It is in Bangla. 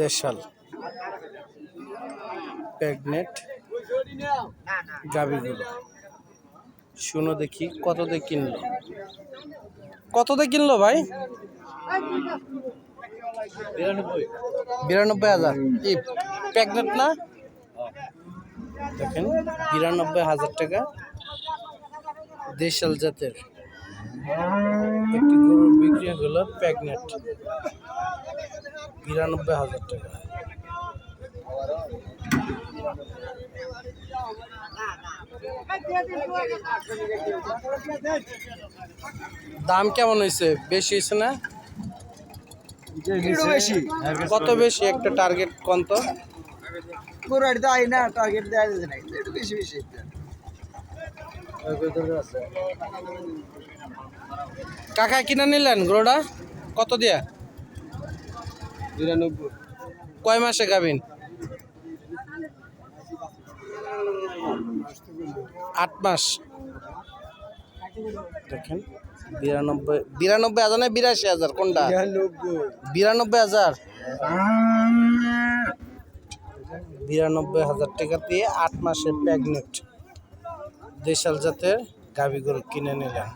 দেশাল প্রেগনেট গাভীগুলো। শুনো দেখি কত দিয়ে কিনলো, কত দিয়ে কিনলো ভাই? 92,000। কি প্রেগনেট না? দেখেন 92,000 টাকা দেশাল জাতের একটি গরু বিক্রি হলো প্রেগনেট 92,000 টাকা। দাম কেমন হয়েছে? বেশি হয়েছে না? কত বেশি? একটা টার্গেট কত? কাকা কিনে নিলেন গরুটা কত দিয়া? 92। কয় মাসে গাভিন? 8 মাস। দেখেন 92,000 না 82,000 কোনটা? 92,000। 92,000 টাকা দিয়ে 8 মাসের প্রেগনেন্ট দেশাল জাতের গাভী গরু কিনে নিলেন।